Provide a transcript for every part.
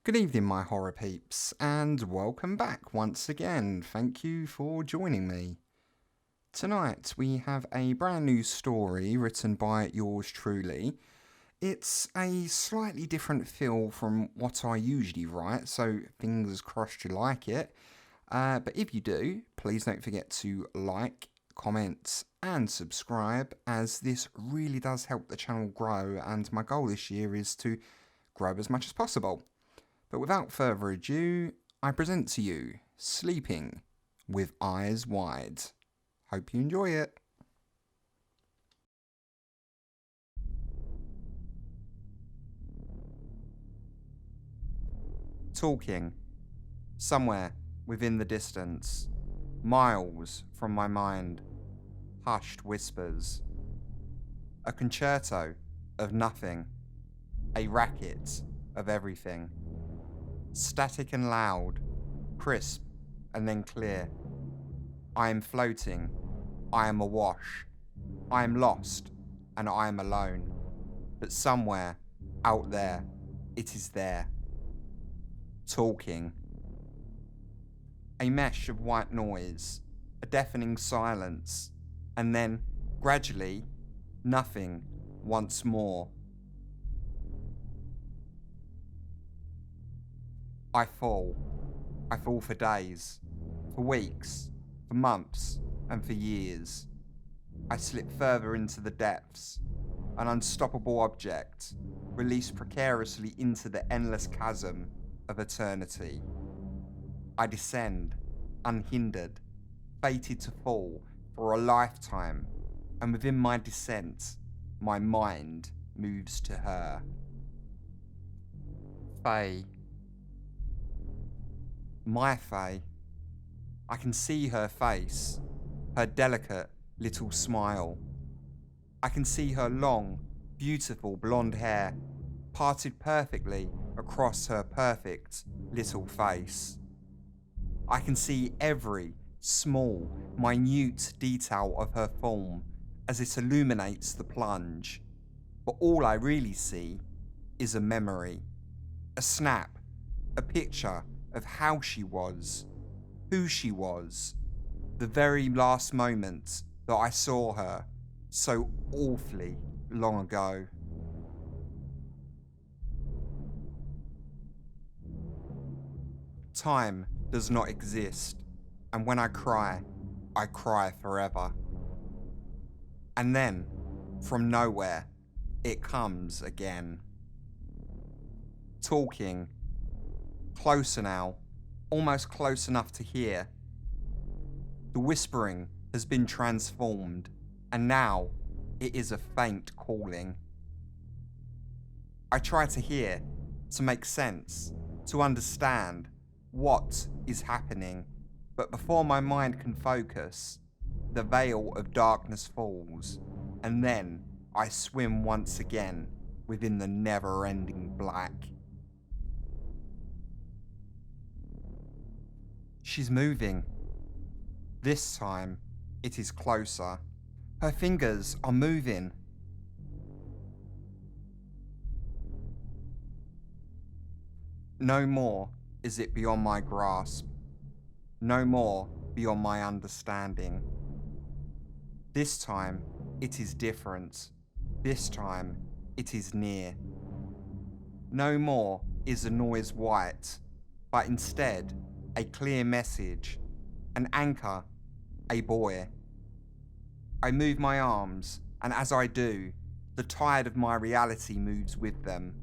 Good evening, my horror peeps, and welcome back once again. Thank you for joining me. Tonight we have a brand new story written by yours truly. It's a slightly different feel from what I usually write, so fingers crossed you like it. But if you do, please don't forget to like, comment, and subscribe, as this really does help the channel grow, and my goal this year is to grow as much as possible. But without further ado, I present to you Sleeping with Eyes Wide. Hope you enjoy it. Talking. Somewhere within the distance. Miles from my mind. Hushed whispers. A concerto of nothing. A racket of everything. Static and loud, crisp and then clear. I am floating, I am awash, I am lost and I am alone. But somewhere, out there, it is there. Talking. A mesh of white noise, a deafening silence, and then, gradually, nothing once more. I fall for days, for weeks, for months, and for years. I slip further into the depths, an unstoppable object, released precariously into the endless chasm of eternity. I descend, unhindered, fated to fall for a lifetime, and within my descent, my mind moves to her. Faye. My Faye. I can see her face, her delicate little smile. I can see her long, beautiful blonde hair parted perfectly across her perfect little face. I can see every small, minute detail of her form as it illuminates the plunge. But all I really see is a memory, a snap, a picture of how she was, who she was, the very last moment that I saw her so awfully long ago. Time does not exist, and when I cry forever. And then, from nowhere, it comes again. Talking. Closer now, almost close enough to hear. The whispering has been transformed, and now it is a faint calling. I try to hear, to make sense, to understand what is happening, but before my mind can focus, the veil of darkness falls, and then I swim once again within the never-ending black. She's moving. This time, it is closer. Her fingers are moving. No more is it beyond my grasp. No more beyond my understanding. This time, it is different. This time, it is near. No more is the noise white, but instead, a clear message, an anchor, a buoy. I move my arms, and as I do, the tide of my reality moves with them.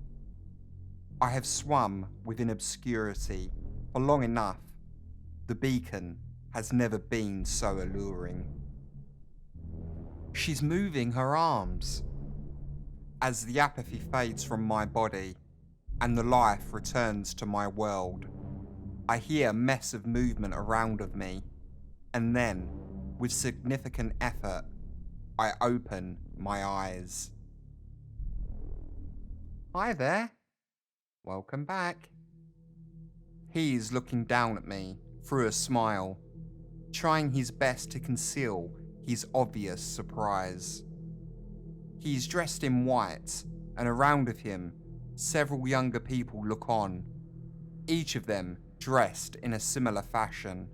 I have swum within obscurity for long enough. The beacon has never been so alluring. She's moving her arms. As the apathy fades from my body, and the life returns to my world, I hear a mess of movement around of me, and then, with significant effort, I open my eyes. Hi there. Welcome back. He's looking down at me through a smile, trying his best to conceal his obvious surprise. He's dressed in white, and around of him, several younger people look on, each of them dressed in a similar fashion.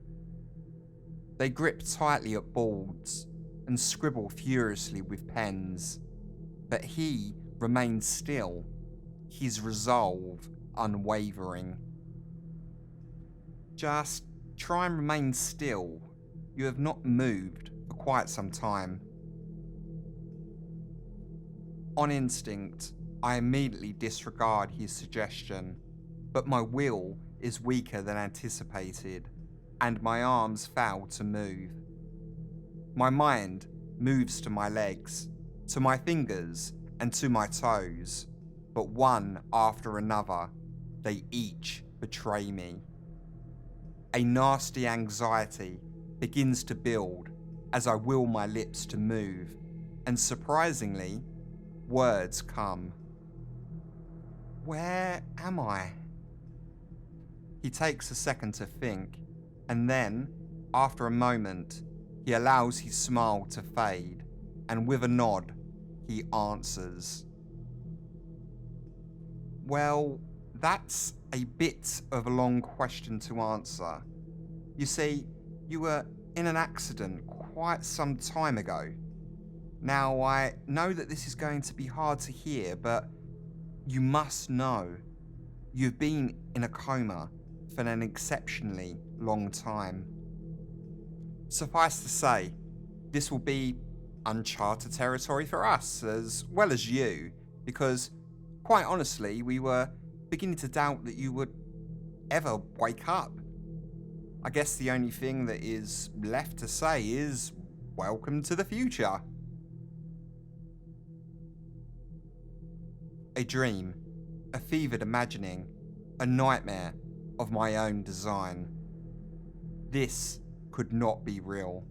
They grip tightly at boards and scribble furiously with pens, but he remains still, his resolve unwavering. Just try and remain still. You have not moved for quite some time. On instinct, I immediately disregard his suggestion, but my will is weaker than anticipated, and my arms fail to move. My mind moves to my legs, to my fingers, and to my toes, but one after another, they each betray me. A nasty anxiety begins to build as I will my lips to move, and surprisingly, words come. Where am I? He takes a second to think, and then, after a moment, he allows his smile to fade, and with a nod, he answers. Well, that's a bit of a long question to answer. You see, you were in an accident quite some time ago. Now, I know that this is going to be hard to hear, but you must know you've been in a coma for an exceptionally long time. Suffice to say, this will be uncharted territory for us as well as you, because quite honestly, we were beginning to doubt that you would ever wake up. I guess the only thing that is left to say is welcome to the future. A dream, a fevered imagining, a nightmare of my own design. This could not be real.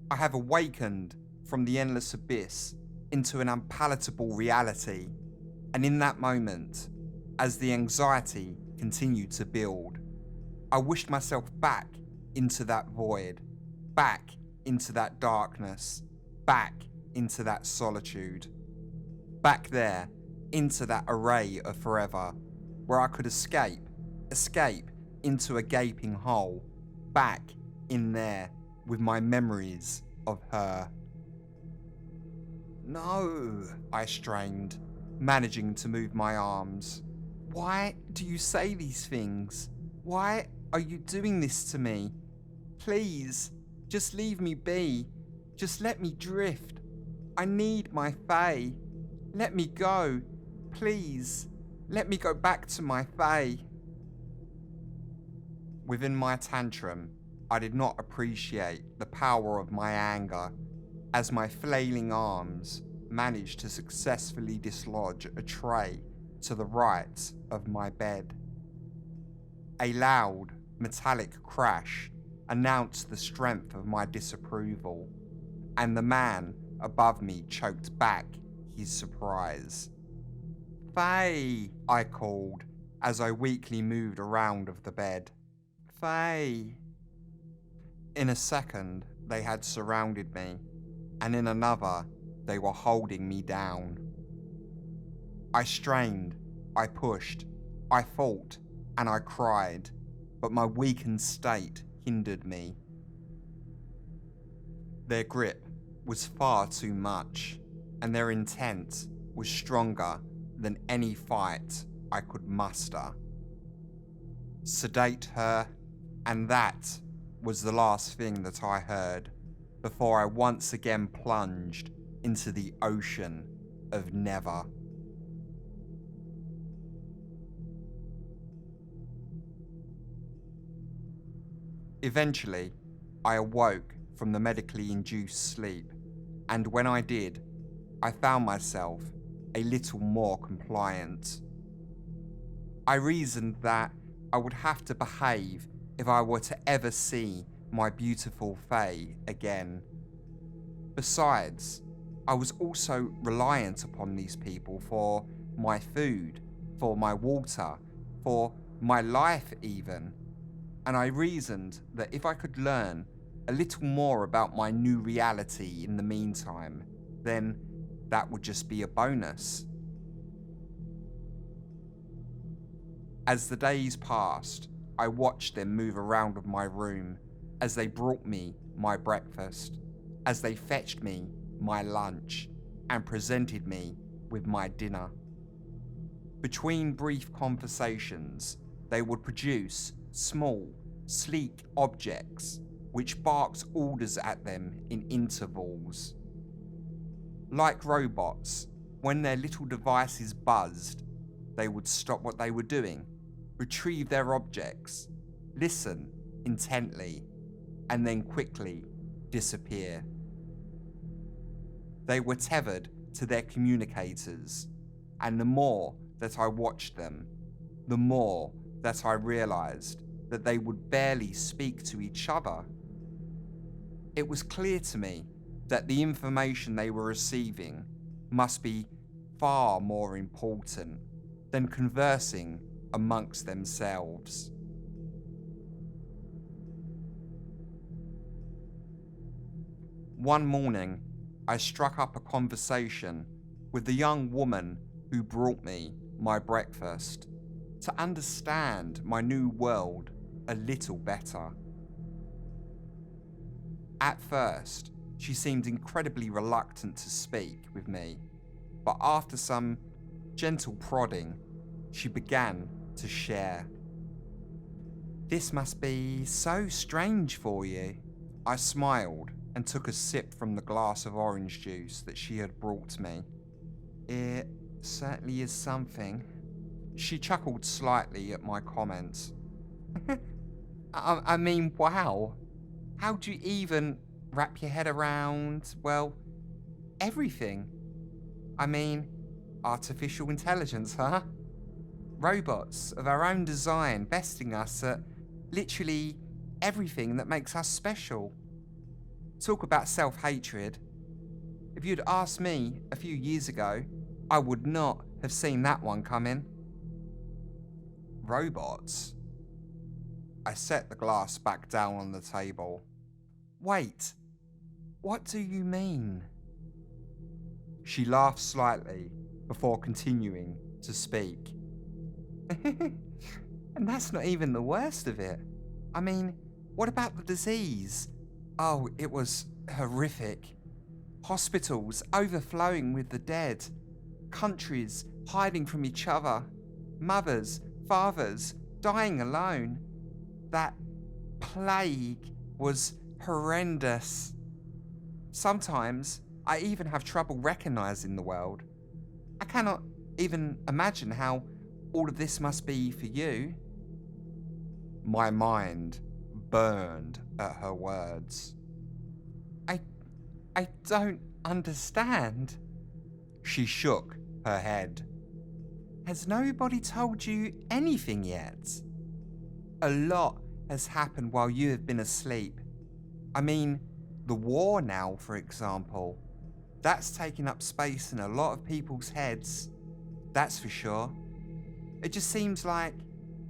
I have awakened from the endless abyss into an unpalatable reality, and in that moment, as the anxiety continued to build, I wished myself back into that void, back into that darkness, back into that solitude, back there into that array of forever, where I could escape into a gaping hole, back in there with my memories of her. No, I strained, managing to move my arms. Why do you say these things? Why are you doing this to me? Please, just leave me be. Just let me drift. I need my Fae. Let me go. Please, let me go back to my Fae. Within my tantrum, I did not appreciate the power of my anger as my flailing arms managed to successfully dislodge a tray to the right of my bed. A loud, metallic crash announced the strength of my disapproval, and the man above me choked back his surprise. Faye, I called as I weakly moved around of the bed. Faye. In a second, they had surrounded me, and in another, they were holding me down. I strained, I pushed, I fought, and I cried, but my weakened state hindered me. Their grip was far too much, and their intent was stronger than any fight I could muster. Sedate her, and that was the last thing that I heard before I once again plunged into the ocean of never. Eventually, I awoke from the medically induced sleep, and when I did, I found myself a little more compliant. I reasoned that I would have to behave if I were to ever see my beautiful Fae again. Besides, I was also reliant upon these people for my food, for my water, for my life even, and I reasoned that if I could learn a little more about my new reality in the meantime, then that would just be a bonus. As the days passed, I watched them move around my room as they brought me my breakfast, as they fetched me my lunch and presented me with my dinner. Between brief conversations, they would produce small, sleek objects which barked orders at them in intervals. Like robots, when their little devices buzzed, they would stop what they were doing, retrieve their objects, listen intently, and then quickly disappear. They were tethered to their communicators, and the more that I watched them, the more that I realized that they would barely speak to each other. It was clear to me that the information they were receiving must be far more important than conversing amongst themselves. One morning, I struck up a conversation with the young woman who brought me my breakfast to understand my new world a little better. At first, she seemed incredibly reluctant to speak with me, but after some gentle prodding, she began to share. "This must be so strange for you." I smiled and took a sip from the glass of orange juice that she had brought me. "It certainly is something." She chuckled slightly at my comments. I mean, wow. How do you even wrap your head around, well, everything? I mean, artificial intelligence, huh? Robots of our own design besting us at literally everything that makes us special. Talk about self-hatred. If you'd asked me a few years ago, I would not have seen that one coming. Robots? I set the glass back down on the table. Wait, what do you mean? She laughed slightly before continuing to speak. And that's not even the worst of it. I mean, what about the disease? Oh, it was horrific. Hospitals overflowing with the dead. Countries hiding from each other. Mothers, fathers dying alone. That plague was horrendous. Sometimes I even have trouble recognizing the world. I cannot even imagine how all of this must be for you. My mind burned at her words. I don't understand. She shook her head. Has nobody told you anything yet? A lot has happened while you have been asleep. I mean, the war now, for example. That's taking up space in a lot of people's heads. That's for sure. It just seems like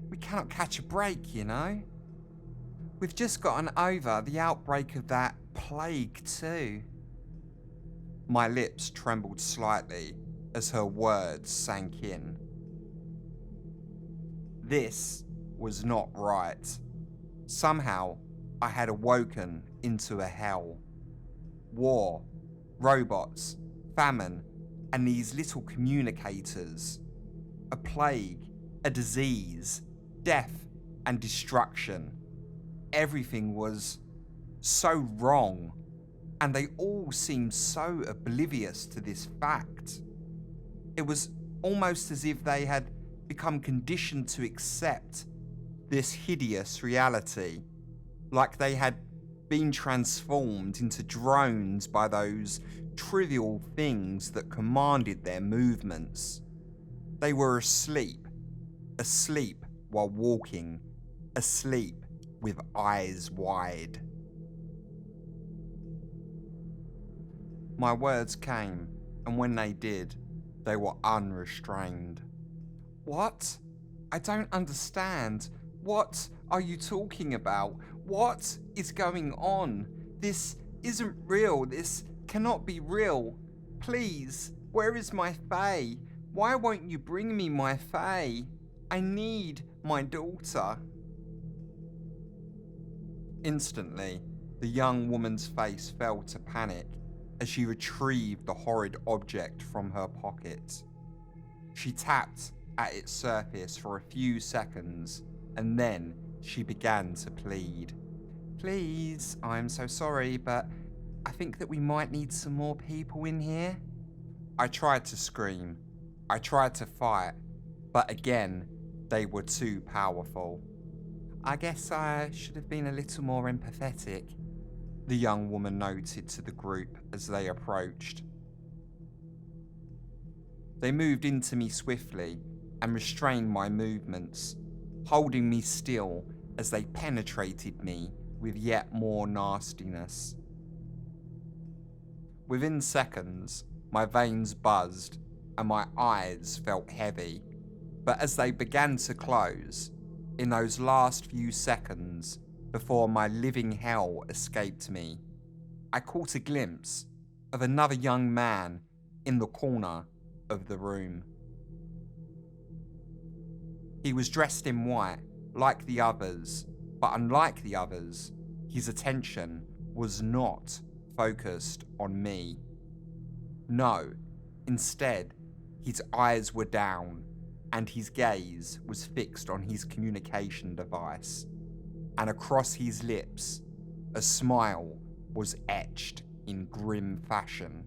we cannot catch a break, you know? We've just gotten over the outbreak of that plague too. My lips trembled slightly as her words sank in. This was not right. Somehow, I had awoken into a hell. War, robots, famine, and these little communicators. A plague, a disease, death, and destruction. Everything was so wrong, and they all seemed so oblivious to this fact. It was almost as if they had become conditioned to accept this hideous reality, like they had been transformed into drones by those trivial things that commanded their movements. They were asleep while walking, asleep with eyes wide. My words came, and when they did, they were unrestrained. What? I don't understand. What are you talking about? What is going on? This isn't real. This cannot be real. Please, where is my Fae? Why won't you bring me my Fae? I need my daughter. Instantly, the young woman's face fell to panic as she retrieved the horrid object from her pocket. She tapped at its surface for a few seconds and then she began to plead. Please, I'm so sorry, but I think that we might need some more people in here. I tried to scream. I tried to fight, but again, they were too powerful. I guess I should have been a little more empathetic, the young woman noted to the group as they approached. They moved into me swiftly and restrained my movements, holding me still as they penetrated me with yet more nastiness. Within seconds, my veins buzzed and my eyes felt heavy, but as they began to close, in those last few seconds before my living hell escaped me, I caught a glimpse of another young man in the corner of the room. He was dressed in white, like the others, but unlike the others, his attention was not focused on me. No, instead, his eyes were down, and his gaze was fixed on his communication device, and across his lips, a smile was etched in grim fashion.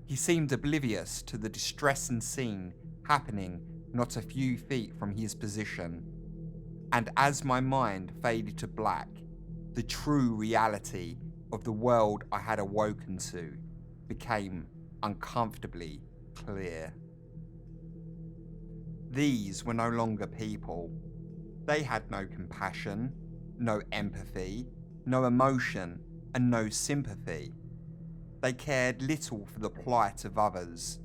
He seemed oblivious to the distressing scene happening not a few feet from his position, and as my mind faded to black, the true reality of the world I had awoken to became uncomfortably clear. These were no longer people. They had no compassion, no empathy, no emotion, and no sympathy. They cared little for the plight of others.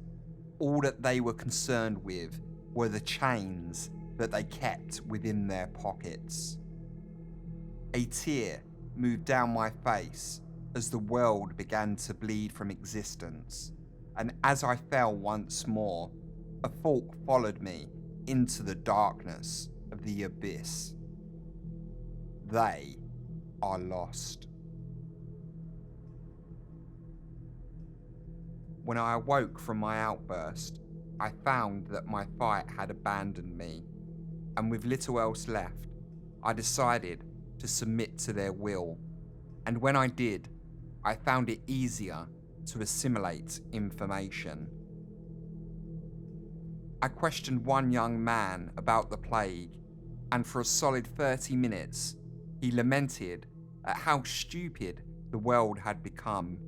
All that they were concerned with were the chains that they kept within their pockets. A tear moved down my face as the world began to bleed from existence, and as I fell once more, a thought followed me into the darkness of the abyss. They are lost. When I awoke from my outburst, I found that my fight had abandoned me, and with little else left, I decided to submit to their will, and when I did, I found it easier to assimilate information. I questioned one young man about the plague, and for a solid 30 minutes, he lamented at how stupid the world had become.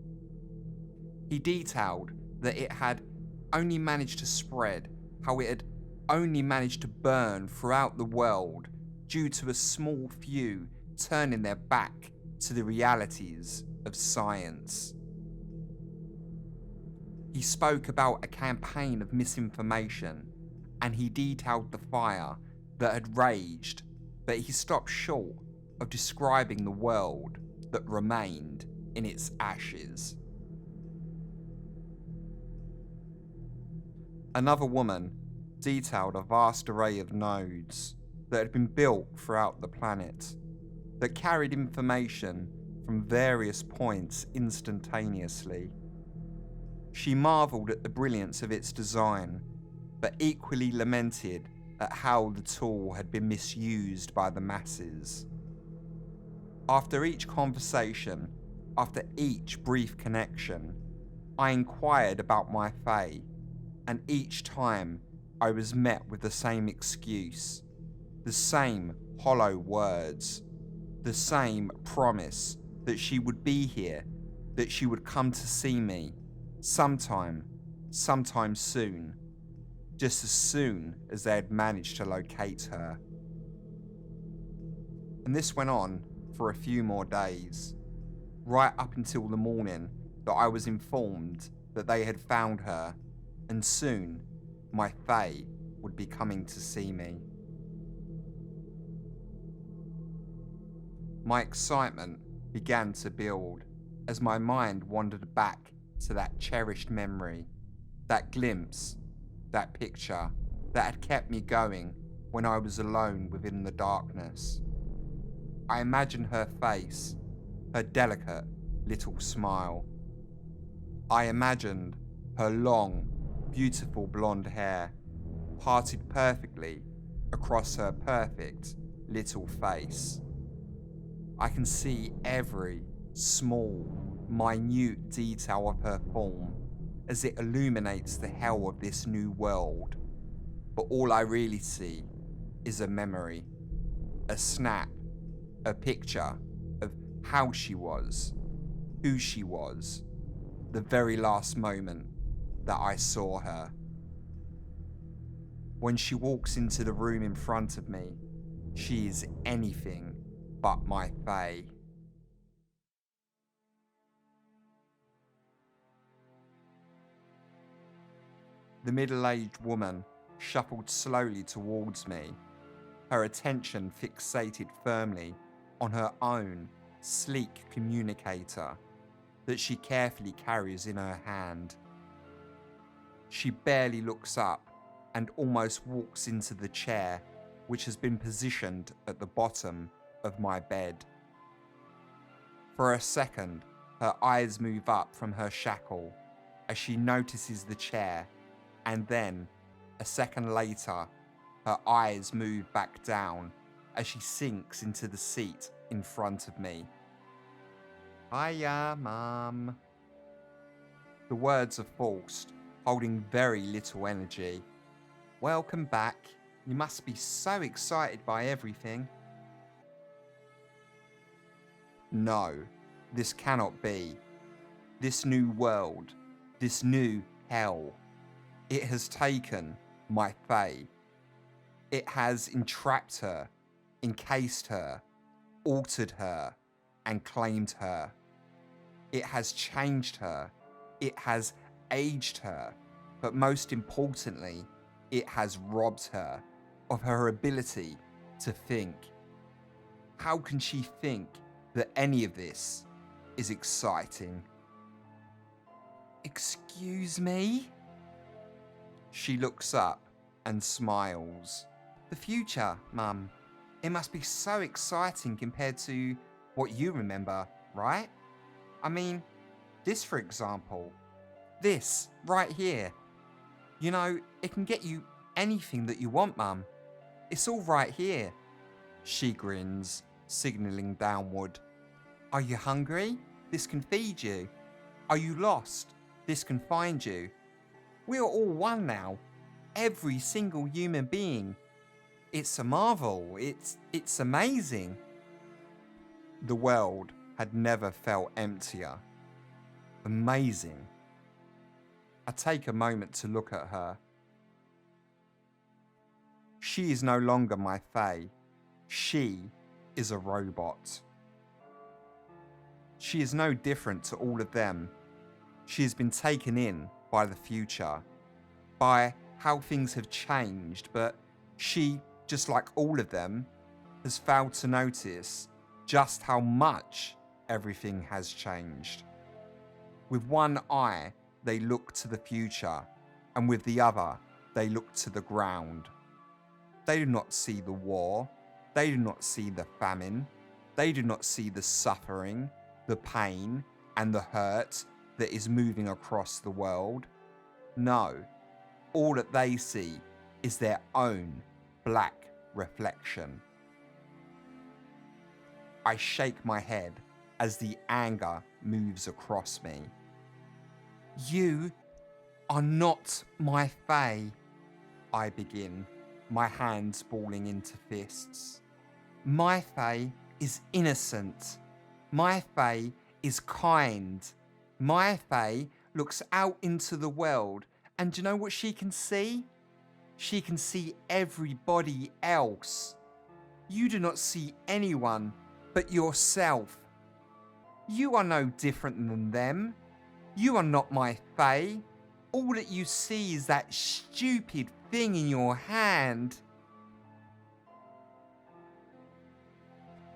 He detailed that it had only managed to spread, how it had only managed to burn throughout the world due to a small few turning their back to the realities of science. He spoke about a campaign of misinformation, and he detailed the fire that had raged, but he stopped short of describing the world that remained in its ashes. Another woman detailed a vast array of nodes that had been built throughout the planet, that carried information from various points instantaneously. She marvelled at the brilliance of its design, but equally lamented at how the tool had been misused by the masses. After each conversation, after each brief connection, I inquired about my fae, and each time I was met with the same excuse, the same hollow words, the same promise that she would be here, that she would come to see me, sometime soon, just as soon as they had managed to locate her. And this went on for a few more days, right up until the morning that I was informed that they had found her, and soon my fae would be coming to see me. My excitement began to build as my mind wandered back to that cherished memory, that glimpse, that picture that had kept me going when I was alone within the darkness. I imagined her face, her delicate little smile. I imagined her long, beautiful blonde hair parted perfectly across her perfect little face. I can see every small, minute detail of her form as it illuminates the hell of this new world. But all I really see is a memory, a snap, a picture of how she was, who she was, the very last moment that I saw her. When she walks into the room in front of me, she is anything but my fae. The middle-aged woman shuffled slowly towards me, her attention fixated firmly on her own sleek communicator that she carefully carries in her hand. She barely looks up and almost walks into the chair which has been positioned at the bottom of my bed. For a second, her eyes move up from her shackle as she notices the chair, and then, a second later, her eyes move back down as she sinks into the seat in front of me. Hiya, Mum. The words are forced, holding very little energy. Welcome back. You must be so excited by everything. No, this cannot be. This new world, this new hell, it has taken my fae. It has entrapped her, encased her, altered her, and claimed her. It has changed her. It has aged her. But most importantly, it has robbed her of her ability to think. How can she think that any of this is exciting? Excuse me? She looks up and smiles. The future, Mum. It must be so exciting compared to what you remember, right? I mean, this for example. This, right here. You know, it can get you anything that you want, Mum. It's all right here. She grins, signalling downward. Are you hungry? This can feed you. Are you lost? This can find you. We are all one now. Every single human being. It's a marvel. It's amazing. The world had never felt emptier. Amazing. I take a moment to look at her. She is no longer my fae. She is a robot. She is no different to all of them. She has been taken in by the future, by how things have changed, but she, just like all of them, has failed to notice just how much everything has changed. With one eye, they look to the future, and with the other, they look to the ground. They do not see the war. They do not see the famine. They do not see the suffering, the pain, and the hurt that is moving across the world. No, all that they see is their own black reflection. I shake my head as the anger moves across me. You are not my fae, I begin, my hands balling into fists. My fae is innocent. My fae is kind. My fae looks out into the world, and do you know what she can see? She can see everybody else. You do not see anyone but yourself. You are no different than them. You are not my fae. All that you see is that stupid thing in your hand.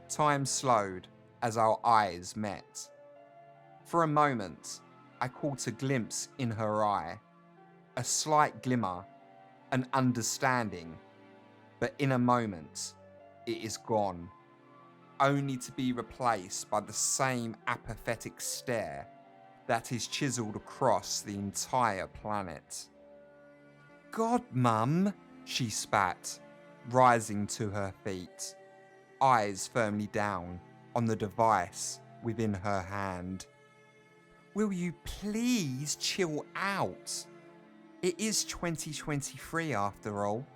Time slowed as our eyes met. For a moment, I caught a glimpse in her eye, a slight glimmer, an understanding, but in a moment, it is gone, only to be replaced by the same apathetic stare that is chiseled across the entire planet. God, Mum, she spat, rising to her feet, eyes firmly down on the device within her hand. Will you please chill out? It is 2023 after all.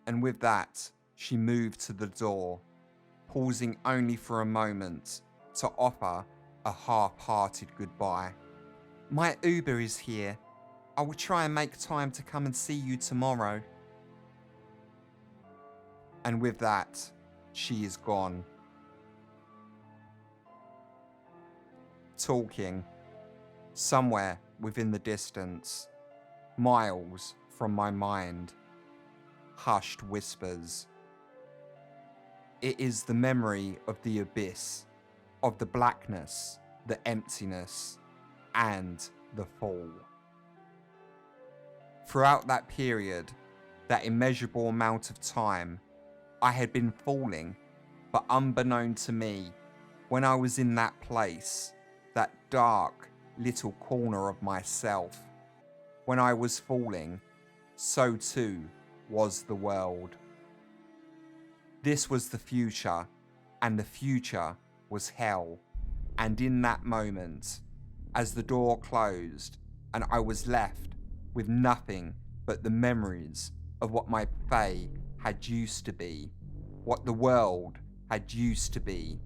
And with that, she moved to the door, pausing only for a moment to offer a half-hearted goodbye. My Uber is here. I will try and make time to come and see you tomorrow. And with that, she is gone. Talking, somewhere within the distance, miles from my mind, hushed whispers. It is the memory of the abyss, of the blackness, the emptiness, and the fall. Throughout that period, that immeasurable amount of time, I had been falling, but unbeknown to me, when I was in that place, that dark little corner of myself, when I was falling, so too was the world. This was the future, and the future was hell. And in that moment, as the door closed and I was left with nothing but the memories of what my fae had used to be, what the world had used to be,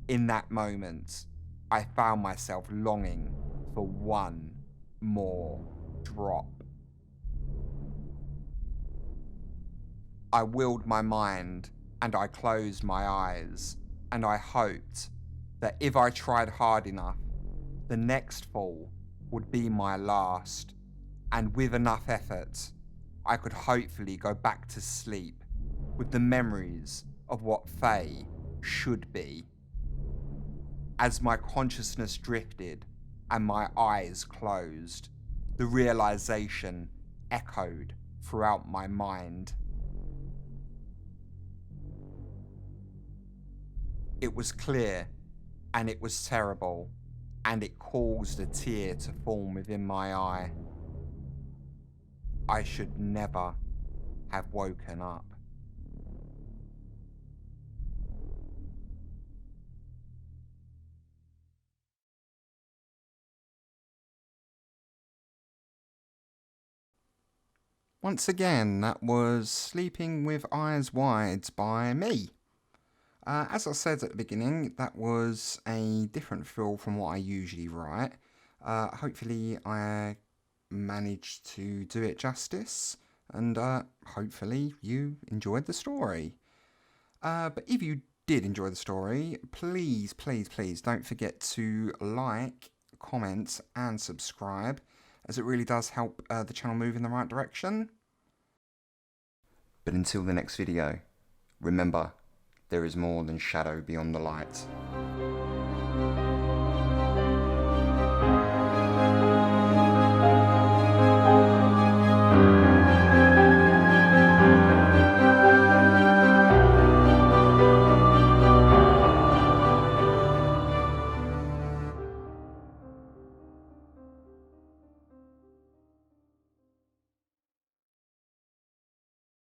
in that moment, I found myself longing for one more drop. I willed my mind and I closed my eyes, and I hoped that if I tried hard enough, the next fall would be my last, and with enough effort, I could hopefully go back to sleep with the memories of what fae should be. As my consciousness drifted and my eyes closed, the realization echoed throughout my mind. It was clear, and it was terrible, and it caused a tear to form within my eye. I should never have woken up. Once again, that was Sleeping with Eyes Wide by me. As I said at the beginning, that was a different feel from what I usually write. Hopefully I managed to do it justice, and hopefully you enjoyed the story. But if you did enjoy the story, please don't forget to like, comment and subscribe, as it really does help the channel move in the right direction. But until the next video, remember, there is more than shadow beyond the light.